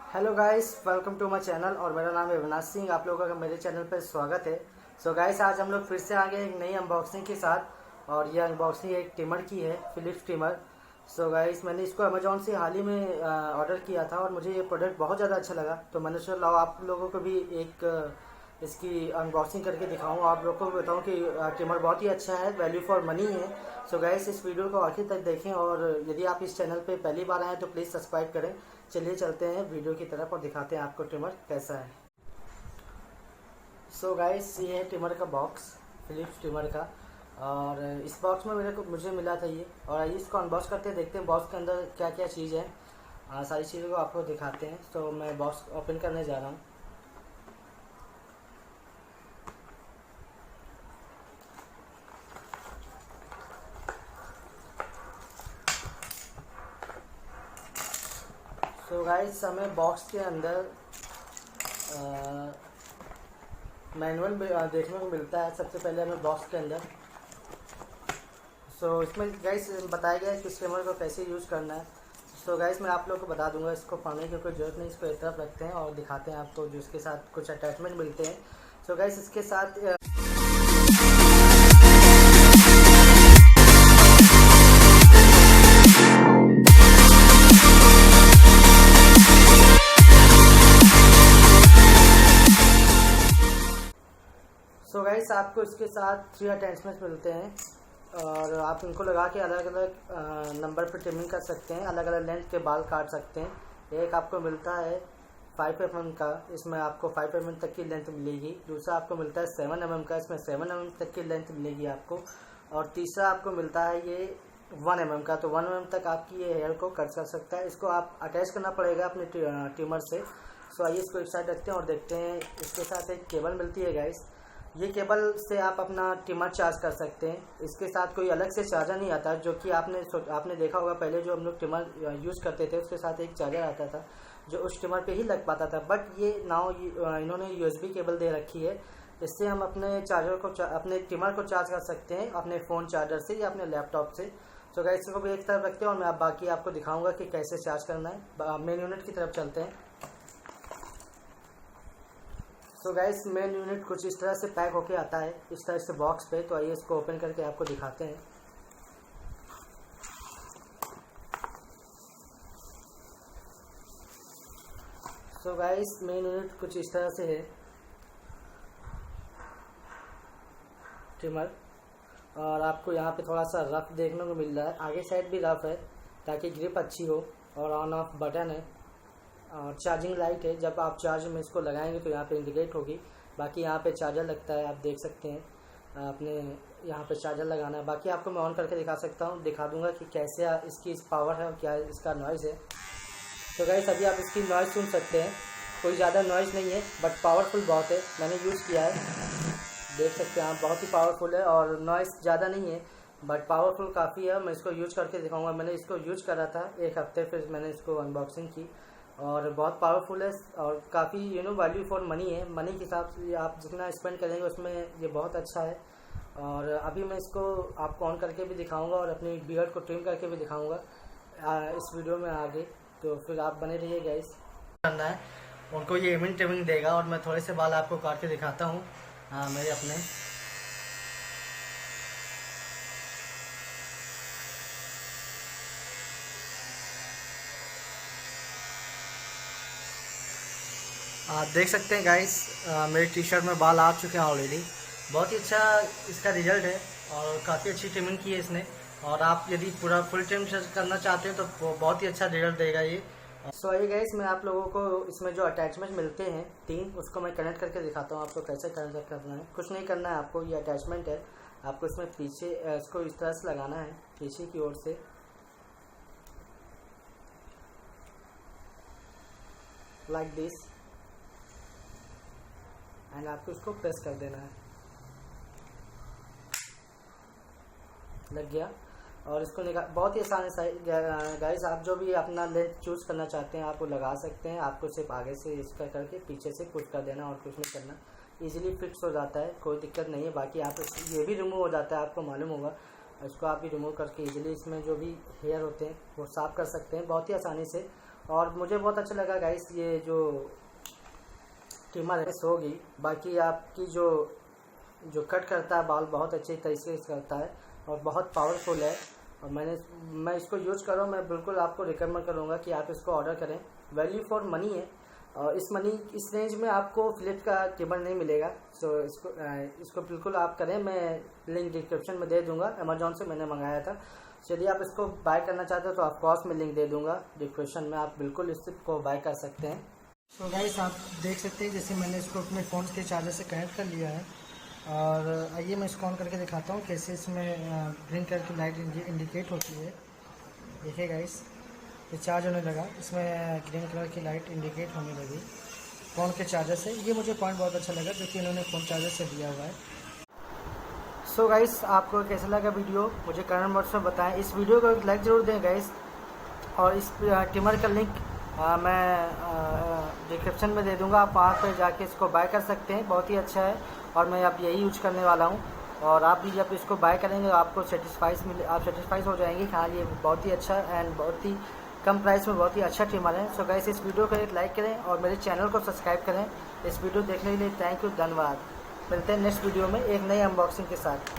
Hello guys, welcome to my channel और मेरा नाम है अविनाश सिंह। आप लोगों का मेरे चैनल पर स्वागत है। सो गाइस, आज हम लोग फिर से आ गए एक नई अनबॉक्सिंग के साथ और ये अनबॉक्सिंग एक ट्रिमर की है, फिलिप्स ट्रिमर। सो गाइस, मैंने इसको अमेजोन से हाल ही में ऑर्डर किया था और मुझे ये प्रोडक्ट बहुत ज़्यादा अच्छा लगा, तो मैंने सोचा लाओ आप लोगों को भी एक इसकी अनबॉक्सिंग करके दिखाऊँ, आप लोगों को बताऊँ कि ट्रिमर बहुत ही अच्छा है, वैल्यू फॉर मनी है। सो गाइस, इस वीडियो को आखिर तक देखें और यदि आप इस चैनल पे पहली बार आए तो प्लीज़ सब्सक्राइब करें। चलिए चलते हैं वीडियो की तरफ और दिखाते हैं आपको ट्रिमर कैसा है। सो गाइस, ये है ट्रिमर का बॉक्स, फिलिप्स ट्रिमर का। और इस बॉक्स में मुझे मिला था ये, और आइए इसको अनबॉक्स करते हैं, देखते हैं बॉक्स के अंदर क्या क्या चीज़ है। सारी चीज़ों को आपको दिखाते हैं। तो मैं बॉक्स ओपन करने जा रहा हूँ। सो गाइस, हमें बॉक्स के अंदर मैनुअल देखने को मिलता है। सबसे पहले हमें बॉक्स के अंदर इसमें गाइस बताया गया है कि इस ट्रिमर को कैसे यूज़ करना है। सो गाइस, मैं आप लोगों को बता दूंगा, इसको पढ़ने की कोई ज़रूरत नहीं, इसको एक तरफ रखते हैं और दिखाते हैं आपको जो इसके साथ कुछ अटैचमेंट मिलते हैं। सो गाइस, इसके साथ गाइस आपको इसके साथ 3 अटैचमेंट मिलते हैं और आप इनको लगा के अलग अलग नंबर पर ट्रिमिंग कर सकते हैं, अलग अलग लेंथ के बाल काट सकते हैं। एक आपको मिलता है 5 mm का, इसमें आपको 5 mm तक की लेंथ मिलेगी। दूसरा आपको मिलता है 7 mm का, इसमें 7 mm तक की लेंथ मिलेगी आपको। और तीसरा आपको मिलता है ये 1 mm का, तो 1 mm तक आपकी ये हेयर को कट कर सकता है। इसको आप अटैच करना पड़ेगा अपने ट्रिमर से। सो आइए इसको एक साइड रखते हैं और देखते हैं। इसके साथ एक केबल मिलती है गाइस, ये केबल से आप अपना ट्रिमर चार्ज कर सकते हैं। इसके साथ कोई अलग से चार्जर नहीं आता, जो कि आपने देखा होगा पहले जो हम लोग ट्रिमर यूज़ करते थे उसके साथ एक चार्जर आता था जो उस ट्रिमर पे ही लग पाता था। बट ये नाउ इन्होंने USB केबल दे रखी है, इससे हम अपने चार्जर को अपने ट्रिमर को चार्ज कर सकते हैं अपने फ़ोन चार्जर से या अपने लैपटॉप से। तो गाइस, इसको भी एक तरफ रखते हैं और मैं बाकी आपको दिखाऊँगा कि कैसे चार्ज करना है। मेन यूनिट की तरफ चलते हैं। सो गाइस, मेन यूनिट कुछ इस तरह से पैक होके आता है, इस तरह से बॉक्स पे। तो आइए इसको ओपन करके आपको दिखाते हैं। सो गाइस, मेन यूनिट कुछ इस तरह से है ट्रिमर, और आपको यहाँ पे थोड़ा सा रफ देखने को मिल रहा है, आगे साइड भी रफ है ताकि ग्रिप अच्छी हो। और ऑन ऑफ बटन है और चार्जिंग लाइट है, जब आप चार्ज में इसको लगाएंगे तो यहाँ पे इंडिकेट होगी। बाकी यहाँ पे चार्जर लगता है, आप देख सकते हैं अपने यहाँ पे चार्जर लगाना है। बाकी आपको मैं ऑन करके दिखा सकता हूँ, दिखा दूंगा कि कैसे इसकी पावर है और क्या इसका नॉइज़ है। तो गाइस, अभी आप इसकी नॉइज़ सुन सकते हैं, कोई ज़्यादा नॉइज़ नहीं है बट पावरफुल बहुत है। मैंने यूज़ किया है, देख सकते हैं आप, बहुत ही पावरफुल है और नॉइज़ ज़्यादा नहीं है बट पावरफुल काफ़ी है। मैं इसको यूज करके दिखाऊंगा। मैंने इसको यूज करा था एक हफ्ते, फिर मैंने इसको अनबॉक्सिंग की और बहुत पावरफुल है और काफ़ी वैल्यू फॉर मनी है। मनी के हिसाब से आप जितना स्पेंड करेंगे उसमें ये बहुत अच्छा है। और अभी मैं इसको आपको ऑन करके भी दिखाऊंगा और अपनी बियर्ड को ट्रिम करके भी दिखाऊंगा इस वीडियो में आगे। तो फिर आप बने रहिए गाइस। करना है उनको ये इमिंग ट्रिमिंग देगा और मैं थोड़े से बाल आपको काट के दिखाता हूँ मेरे अपने। आप देख सकते हैं गाइस, मेरी टी शर्ट में बाल आ चुके हैं ऑलरेडी। बहुत ही अच्छा इसका रिजल्ट है और काफ़ी अच्छी ट्रिमिंग की है इसने। और आप यदि पूरा फुल ट्रिम करना चाहते हैं तो बहुत ही अच्छा रिजल्ट देगा ये। सो आइए गाइस, मैं आप लोगों को इसमें जो अटैचमेंट मिलते हैं 3, उसको मैं कनेक्ट करके दिखाता हूँ आपको कैसे कनेक्ट करना है। कुछ नहीं करना है आपको, ये अटैचमेंट है, आपको इसमें पीछे इसको इस तरह से लगाना है पीछे की ओर से, लाइक दिस, एंड आपको इसको प्रेस कर देना है। लग गया और इसको निकाल, बहुत ही आसान है गाइस। आप जो भी अपना लेंथ चूज करना चाहते हैं आप वो लगा सकते हैं। आपको सिर्फ आगे से इसका करके पीछे से पुश कर देना और कुछ नहीं करना, इजीली फिक्स हो जाता है, कोई दिक्कत नहीं है। बाकी आप ये भी रिमूव हो जाता है, आपको मालूम होगा। इसको आप भी रिमूव करके इजीली इसमें जो भी हेयर होते हैं वो साफ कर सकते हैं बहुत ही आसानी से। और मुझे बहुत अच्छा लगा गाइस, ये जो ट्रिमर है होगी। बाकी आपकी जो कट करता है बाल बहुत अच्छे तरीके से करता है और बहुत पावरफुल है। और मैं इसको यूज़ कर रहा हूँ। मैं बिल्कुल आपको रिकमेंड करूँगा कि आप इसको ऑर्डर करें। वैल्यू फॉर मनी है और इस रेंज में आपको फिलिप्स का ट्रिमर नहीं मिलेगा। सो इसको बिल्कुल आप करें। मैं लिंक डिस्क्रिप्शन में दे दूंगा। अमेजोन से मैंने मंगाया था। यदि आप इसको बाय करना चाहते हो तो ऑफकोर्स मैं लिंक दे दूंगा डिस्क्रिप्शन में, आप बिल्कुल इसको बाय कर सकते हैं। सो गाइस, आप देख सकते हैं जैसे मैंने इसको अपने फ़ोन के चार्जर से कनेक्ट कर लिया है। और आइए मैं इसको ऑन करके दिखाता हूँ कैसे इसमें ग्रीन कलर की लाइट इंडिकेट होती है। देखिए गाइस, ये चार्ज होने लगा, इसमें ग्रीन कलर की लाइट इंडिकेट होने लगी फ़ोन के चार्जर से। ये मुझे पॉइंट बहुत अच्छा लगा जो कि इन्होंने फ़ोन चार्जर से दिया हुआ है। सो गाइस, आपको कैसा लगा वीडियो मुझे कमेंट बॉक्स में बताएं। इस वीडियो को एक लाइक ज़रूर दें गाइस। और इस ट्रिमर का लिंक मैं डिस्क्रिप्शन में दे दूंगा, आप वहाँ पर जाके इसको बाय कर सकते हैं। बहुत ही अच्छा है और मैं अब यही यूज करने वाला हूँ। और आप भी जब इसको बाय करेंगे तो आपको आप सेटिस्फाइज हो जाएंगे कि हाँ ये बहुत ही अच्छा एंड बहुत ही कम प्राइस में बहुत ही अच्छा ट्रिमर है। सो गाइस, इस वीडियो को एक लाइक करें और मेरे चैनल को सब्सक्राइब करें। इस वीडियो देखने के लिए थैंक यू, धन्यवाद। मिलते हैं नेक्स्ट वीडियो में एक नई अनबॉक्सिंग के साथ।